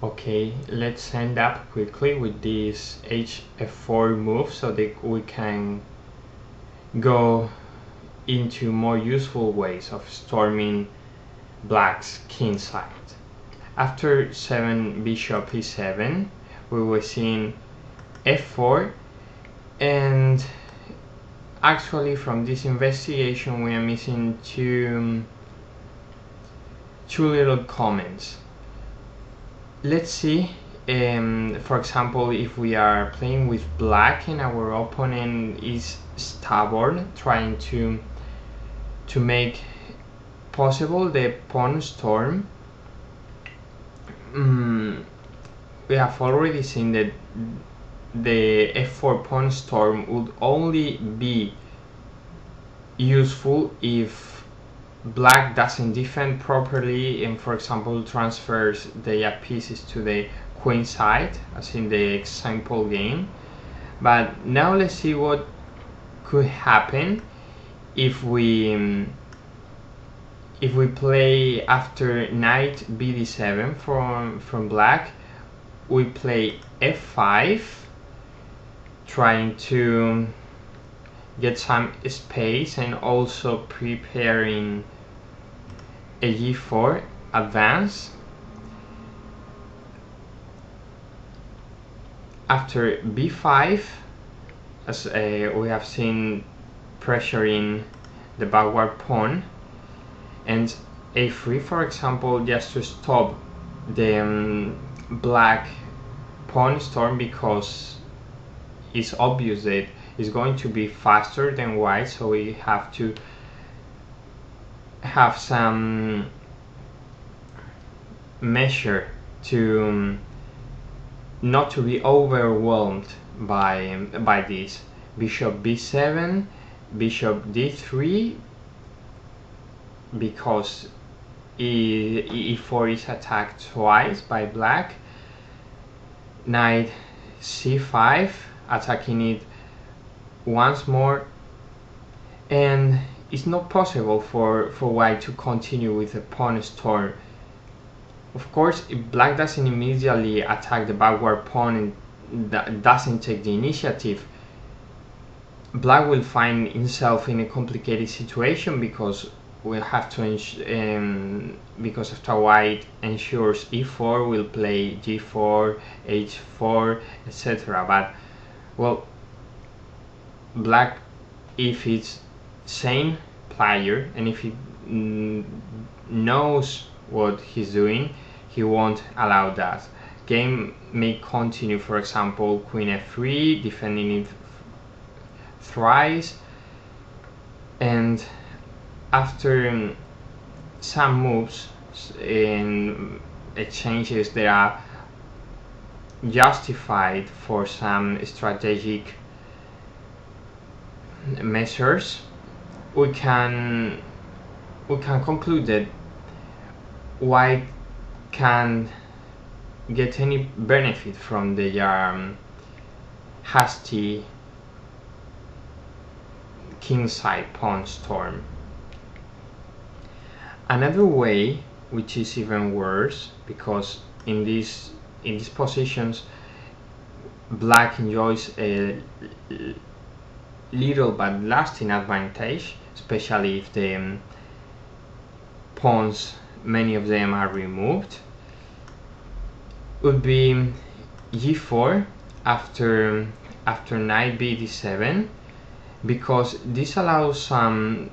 Okay, let's end up quickly with this hf4 move so that we can go into more useful ways of storming black's king side. After 7 bishop e7, we were seeing f4, and actually from this investigation we are missing two little comments. Let's see, for example, if we are playing with black and our opponent is stubborn, trying to make possible the pawn storm. We have already seen that the f4 pawn storm would only be useful if black doesn't defend properly and, for example, transfers the pieces to the queen side, as in the example game. But now let's see what could happen if we play after knight bd7 from black. We play f5, trying to get some space and also preparing a g4 advance. After b5, as we have seen, pressuring the backward pawn, and a3, for example, just to stop the black pawn storm, because it's obvious that it's going to be faster than white, so we have to have some measure to not to be overwhelmed by this. Bishop b7, bishop d3, because e4 is attacked twice by black. Knight c5, attacking it once more, and it's not possible for white to continue with the pawn storm. Of course, if black doesn't immediately attack the backward pawn and doesn't take the initiative, black will find himself in a complicated situation, because we'll have to because after white ensures e4, will play g4, h4, etc. But, well, black, if it's sane player and if he knows what he's doing, he won't allow that. Game may continue, for example, queen f3, defending it thrice, and after some moves in exchanges that are justified for some strategic measures, we can conclude that white can get any benefit from the hasty kingside pawn storm. Another way, which is even worse, because in these positions black enjoys a little but lasting advantage, especially if the pawns, many of them, are removed, would be g4 after knight bd7, because this allows some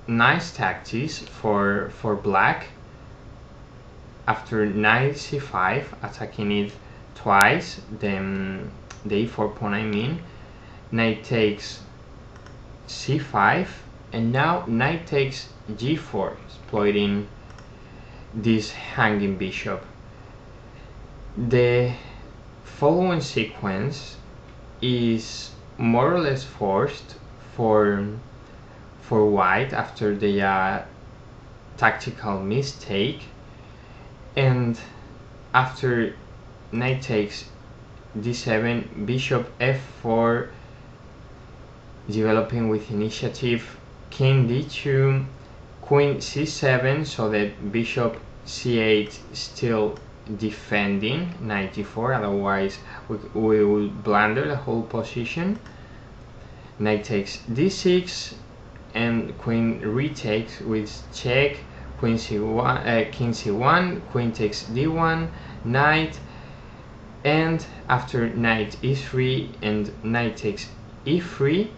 nice tactics for black. After knight c5, attacking it twice, then the e4 pawn, I mean, knight takes c5, and now knight takes g4, exploiting this hanging bishop. The following sequence is more or less forced for white after the tactical mistake, and after knight takes d7, bishop f4, developing with initiative, king d2, queen c7, so that bishop c8 still defending knight g4, otherwise we will blunder the whole position. Knight takes d6 and queen retakes with check, queen c1, king c1, queen takes d1, knight, and after knight e3 and knight takes e3,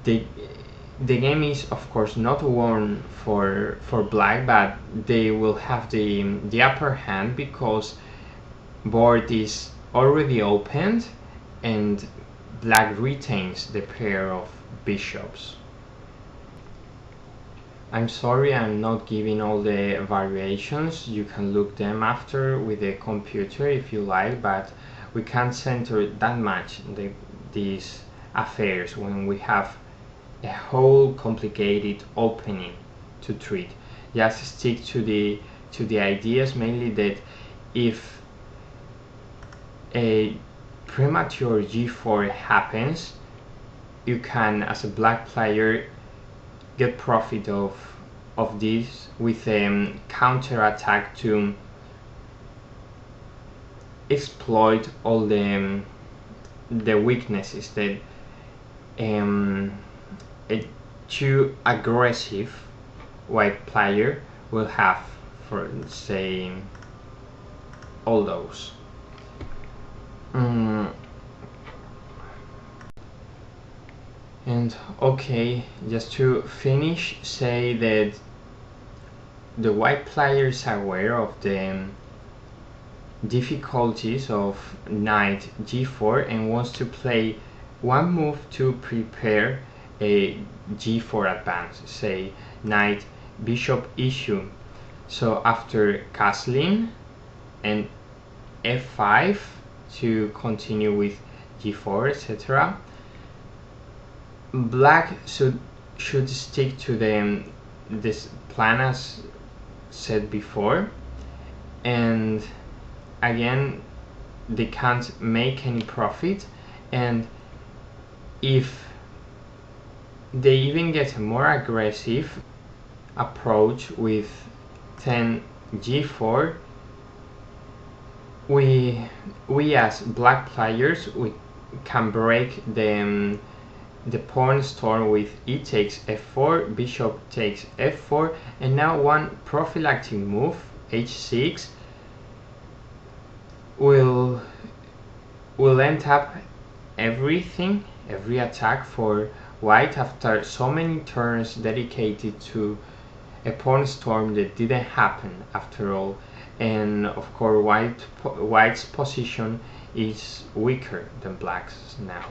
the game is of course not won for black, but they will have the upper hand because board is already opened and black retains the pair of bishops. I'm sorry I'm not giving all the variations, you can look them after with the computer if you like, but we can't center that much these affairs when we have a whole complicated opening to treat. Just stick to the ideas, mainly that if a premature g4 happens, you can, as a black player, get profit of this with a counter attack to exploit all the weaknesses that a too aggressive white player will have, for say all those. And okay, just to finish, say that the white player is aware of the difficulties of knight g4 and wants to play one move to prepare a g4 advance, say knight bishop issue. So after castling and f5 to continue with g4, etc., black should stick to this plan as said before, and again they can't make any profit, and if they even get a more aggressive approach with 10 g4, we as black players, we can break the pawn storm with e takes f4, bishop takes f4, and now one prophylactic move, h6, will end up everything, every attack for white after so many turns dedicated to a pawn storm that didn't happen after all. And of course white's position is weaker than black's now.